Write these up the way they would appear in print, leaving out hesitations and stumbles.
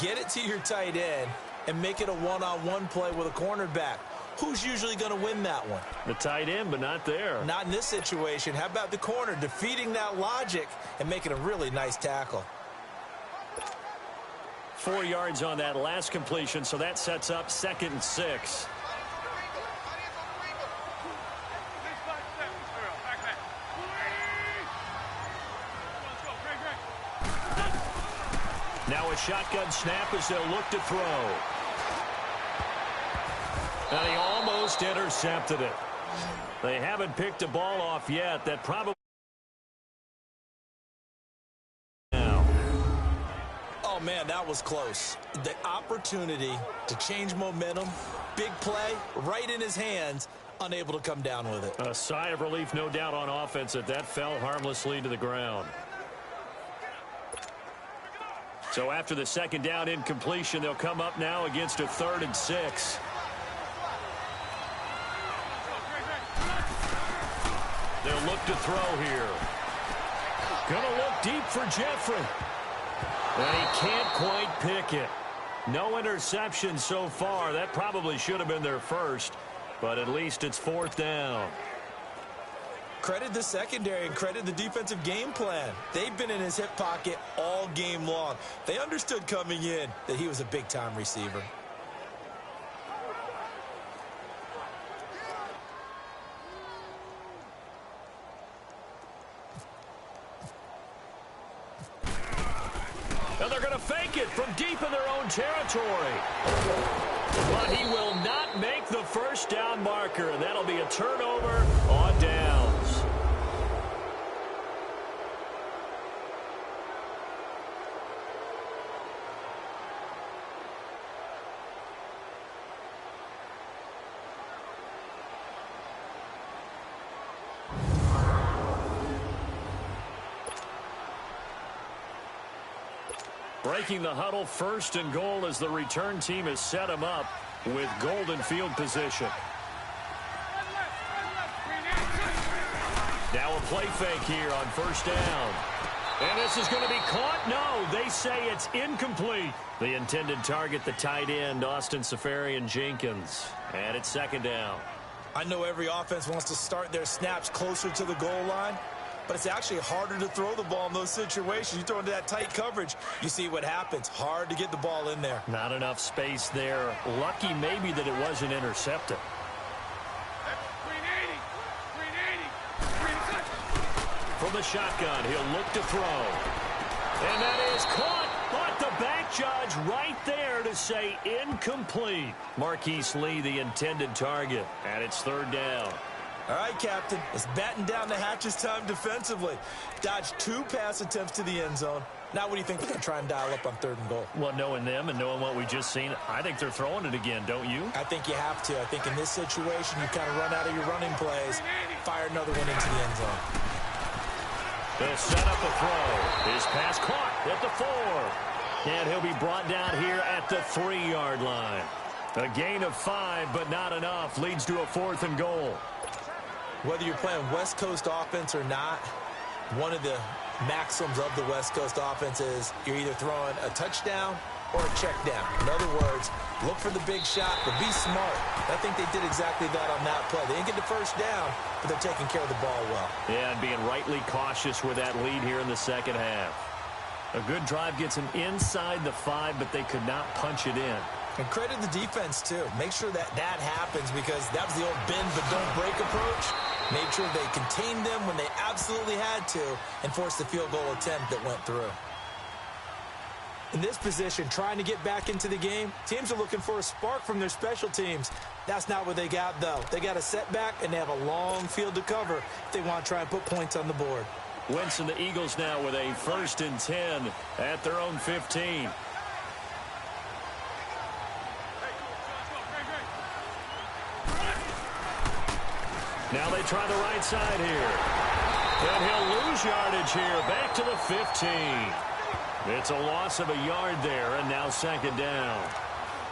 Get it to your tight end and make it a one-on-one play with a cornerback. Who's usually going to win that one? The tight end, but not there. Not in this situation. How about the corner defeating that logic and making a really nice tackle? 4 yards on that last completion, so that sets up 2nd and 6. Now a shotgun snap as they'll look to throw. And he almost intercepted it. They haven't picked a ball off yet. That probably now. Oh, man, that was close. The opportunity to change momentum, big play, right in his hands, unable to come down with it. A sigh of relief, no doubt, on offense that fell harmlessly to the ground. So after the 2nd down incompletion, they'll come up now against a 3rd and 6. They'll look to throw here. Gonna look deep for Jeffrey. And he can't quite pick it. No interception so far. That probably should have been their first, but at least it's 4th down. Credit the secondary and credit the defensive game plan. They've been in his hip pocket all game long. They understood coming in that he was a big-time receiver. And they're going to fake it from deep in their own territory. But he will not make the first down marker. And that'll be a turnover on downs. Breaking the huddle, 1st and goal as the return team has set him up with golden field position. Now a play fake here on 1st down. And this is going to be caught. No, they say it's incomplete. The intended target, the tight end, Austin Safarian-Jenkins. And it's 2nd down. I know every offense wants to start their snaps closer to the goal line, but it's actually harder to throw the ball in those situations. You throw into that tight coverage, you see what happens. Hard to get the ball in there. Not enough space there. Lucky maybe that it wasn't intercepted. From the shotgun, he'll look to throw. And that is caught. But the back judge right there to say incomplete. Marquise Lee, the intended target. And it's 3rd down. All right, Captain. It's batten down the hatches time defensively. Dodged 2 pass attempts to the end zone. Now what do you think they're going to try and dial up on 3rd and goal? Well, knowing them and knowing what we just seen, I think they're throwing it again, don't you? I think you have to. I think in this situation, you kind of run out of your running plays, fire another one into the end zone. They'll set up a throw. His pass caught at the 4. And he'll be brought down here at the 3-yard line. A gain of 5, but not enough. Leads to a 4th and goal. Whether you're playing West Coast offense or not, one of the maxims of the West Coast offense is you're either throwing a touchdown or a check down. In other words, look for the big shot, but be smart. I think they did exactly that on that play. They didn't get the first down, but they're taking care of the ball well. Yeah, and being rightly cautious with that lead here in the 2nd half. A good drive gets them inside the 5, but they could not punch it in. And credit the defense, too. Make sure that happens because that was the old bend but don't break approach. Made sure they contained them when they absolutely had to and forced the field goal attempt that went through. In this position, trying to get back into the game, teams are looking for a spark from their special teams. That's not what they got, though. They got a setback, and they have a long field to cover if they want to try and put points on the board. Wentz and the Eagles now with a 1st and 10 at their own 15. Now they try the right side here. And he'll lose yardage here. Back to the 15. It's a loss of a yard there, and now 2nd down.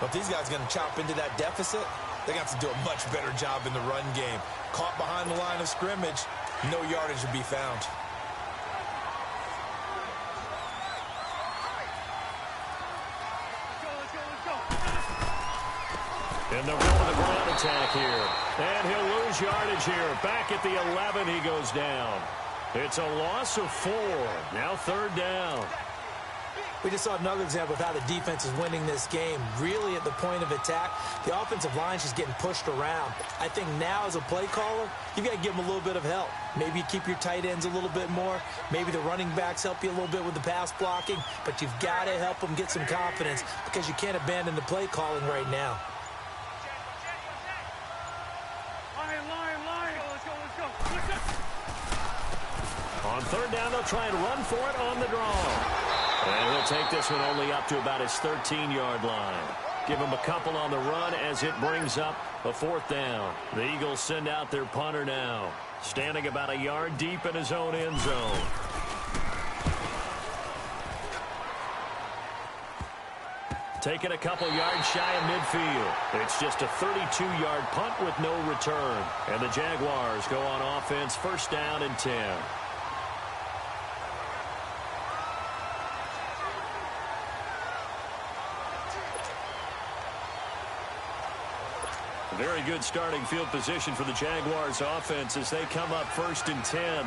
But if these guys are going to chop into that deficit, they got to do a much better job in the run game. Caught behind the line of scrimmage, no yardage to be found. In the middle of the ground attack here. And he'll lose yardage here. Back at the 11, he goes down. It's a loss of 4. Now 3rd down. We just saw another example of how the defense is winning this game. Really at the point of attack, the offensive line is just getting pushed around. I think now as a play caller, you've got to give them a little bit of help. Maybe you keep your tight ends a little bit more. Maybe the running backs help you a little bit with the pass blocking. But you've got to help them get some confidence because you can't abandon the play calling right now. On 3rd down, they'll try and run for it on the draw. And he'll take this one only up to about his 13-yard line. Give him a couple on the run as it brings up a 4th down. The Eagles send out their punter now, standing about a yard deep in his own end zone. Taking a couple yards shy of midfield. It's just a 32-yard punt with no return. And the Jaguars go on offense, 1st down and 10. Very good starting field position for the Jaguars offense as they come up 1st and 10.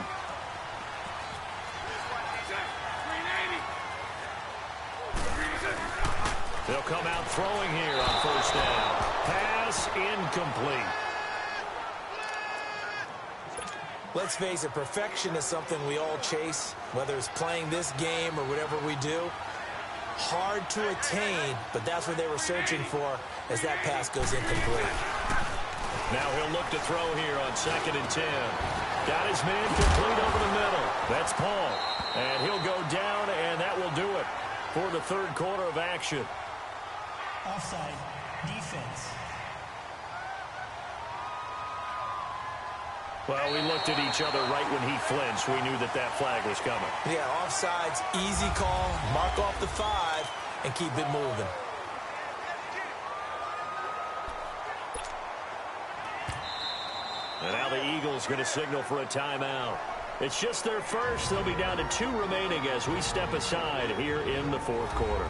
They'll come out throwing here on 1st down. Pass incomplete. Let's face it, perfection is something we all chase, whether it's playing this game or whatever we do. Hard to attain, but that's what they were searching for as that pass goes incomplete. Now he'll look to throw here on 2nd and 10. Got his man complete over the middle. That's Paul. And he'll go down, and that will do it for the 3rd quarter of action. Offside, defense. Well, we looked at each other right when he flinched. We knew that that flag was coming. Yeah, offsides, easy call, mark off the 5, and keep it moving. And now the Eagles going to signal for a timeout. It's just their first. They'll be down to 2 remaining as we step aside here in the 4th quarter.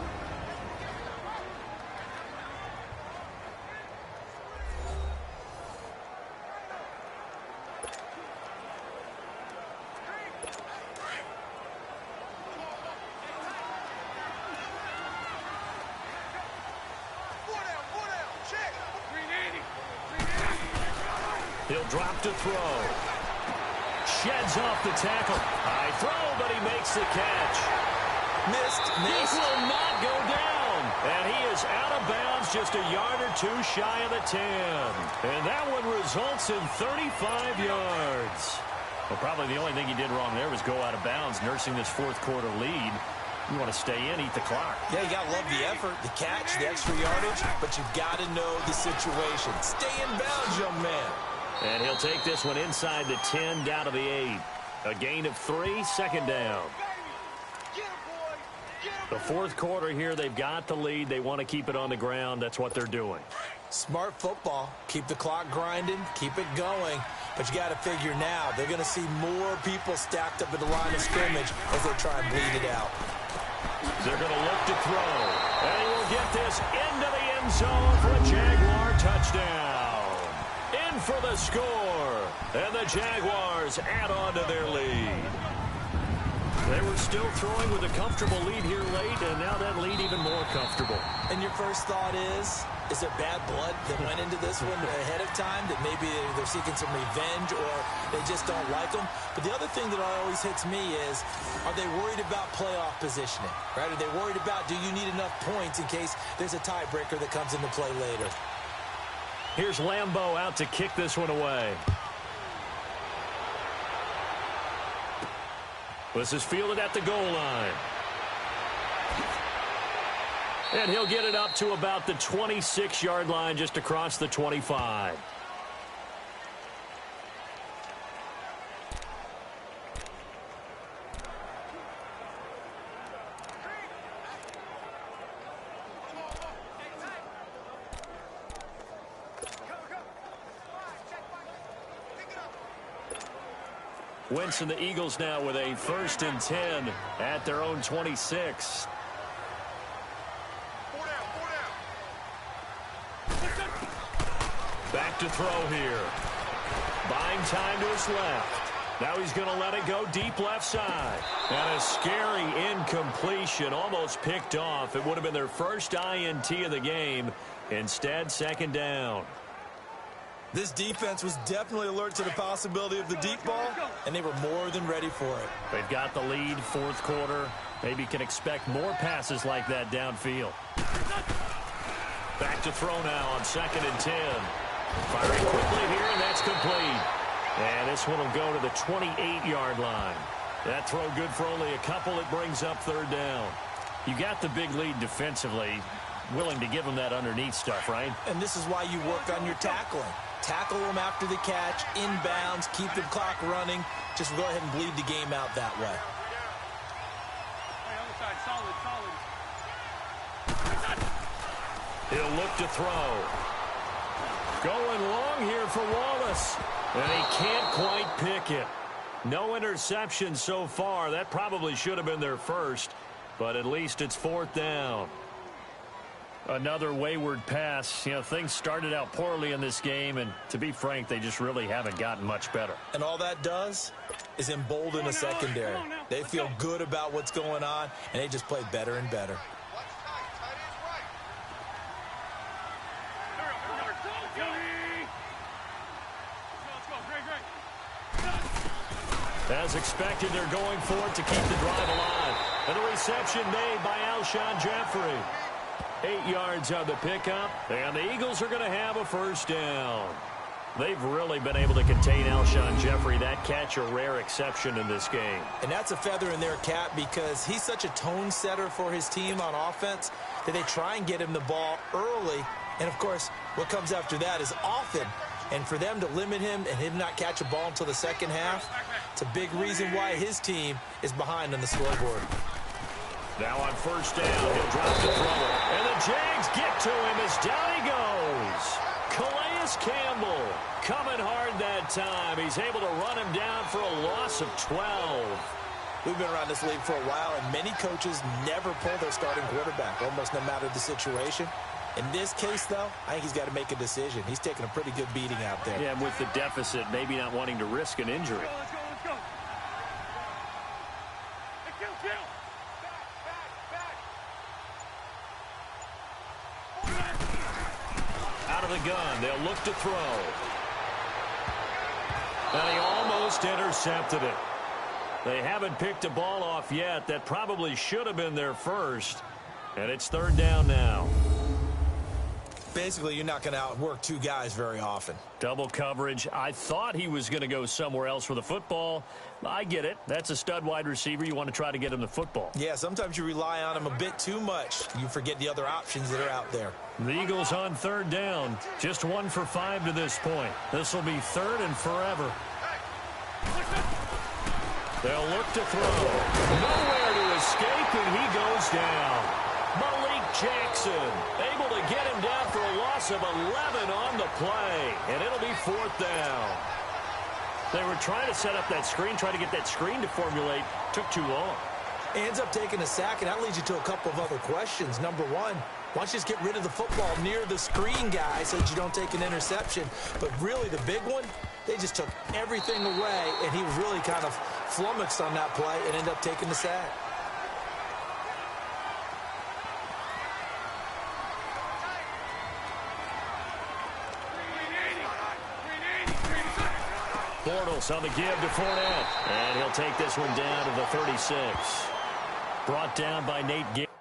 He'll drop to throw. Sheds off the tackle. High throw, but he makes the catch. Missed. He will not go down. And he is out of bounds just a yard or 2 shy of the 10. And that one results in 35 yards. Well, probably the only thing he did wrong there was go out of bounds, nursing this 4th quarter lead. You want to stay in, eat the clock. Yeah, you got to love the effort, the catch, the extra yardage, but you've got to know the situation. Stay in bounds, young man. And he'll take this one inside the 10, down to the 8. A gain of 3, 2nd down. The 4th quarter here, they've got the lead. They want to keep it on the ground. That's what they're doing. Smart football. Keep the clock grinding, keep it going. But you got to figure now, they're going to see more people stacked up at the line of scrimmage as they try and bleed it out. They're going to look to throw. And he will get this into the end zone for a Jaguar touchdown. In for the score. And the Jaguars add on to their lead. They were still throwing with a comfortable lead here late, and now that lead even more comfortable. And your first thought is there bad blood that went into this one ahead of time, that maybe they're seeking some revenge or they just don't like them? But the other thing that always hits me is, are they worried about playoff positioning, right? Are they worried about, do you need enough points in case there's a tiebreaker that comes into play later? Here's Lambeau out to kick this one away. This is fielded at the goal line. And he'll get it up to about the 26-yard line, just across the 25. Wentz and the Eagles now with a 1st and 10 at their own 26. Back to throw here. Buying time to his left. Now he's going to let it go deep left side. And a scary incompletion, almost picked off. It would have been their first INT of the game. Instead, second down. This defense was definitely alert to the possibility of the deep ball, and they were more than ready for it. They've got the lead, fourth quarter. Maybe can expect more passes like that downfield. Back to throw now on 2nd and 10. Firing quickly here, and that's complete. And this one will go to the 28-yard line. That throw good for only a couple. It brings up 3rd down. You got the big lead defensively. Willing to give them that underneath stuff, right? And this is why you work on your tackling. Tackle them after the catch, inbounds, keep the clock running. Just go ahead and bleed the game out that way. He'll look to throw. Going long here for Wallace. And he can't quite pick it. No interception so far. That probably should have been their first. But at least it's 4th down. Another wayward pass. You know, things started out poorly in this game, and to be frank, they just really haven't gotten much better. And all that does is embolden a secondary. They feel good about what's going on, and they just play better and better. As expected, they're going for it to keep the drive alive. And a reception made by Alshon Jeffrey. 8 yards on the pickup, and the Eagles are going to have a 1st down. They've really been able to contain Alshon Jeffrey. That catch a rare exception in this game. And that's a feather in their cap because he's such a tone setter for his team on offense that they try and get him the ball early. And, of course, what comes after that is often. And for them to limit him and him not catch a ball until the second half, it's a big reason why his team is behind on the scoreboard. Now on 1st down, he'll drop the throw. And the Jags get to him as down he goes. Calais Campbell coming hard that time. He's able to run him down for a loss of 12. We've been around this league for a while, and many coaches never pull their starting quarterback, almost no matter the situation. In this case, though, I think he's got to make a decision. He's taking a pretty good beating out there. Yeah, with the deficit, maybe not wanting to risk an injury. Let's go. Out of the gun, they'll look to throw. And he almost intercepted it. They haven't picked a ball off yet. That probably should have been their first. And it's 3rd down now. Basically, you're not going to outwork two guys very often. Double coverage. I thought he was going to go somewhere else for the football. I get it. That's a stud wide receiver. You want to try to get him the football. Yeah, sometimes you rely on him a bit too much. You forget the other options that are out there. The Eagles on 3rd down. Just 1 for 5 to this point. This will be 3rd and forever. They'll look to throw. Nowhere to escape, and he goes down. Malik Jackson able to get him down for a loss of 11 on the play, and it'll be 4th down. They were trying to set up that screen, try to get that screen to formulate. Took too long. Ends up taking a sack, and that leads you to a couple of other questions. Number one, why don't you just get rid of the football near the screen guy so that you don't take an interception? But really the big one, they just took everything away, and he was really kind of flummoxed on that play and ended up taking the sack. Bortles on the give to Fournette. And he'll take this one down to the 36. Brought down by Nate Gibb.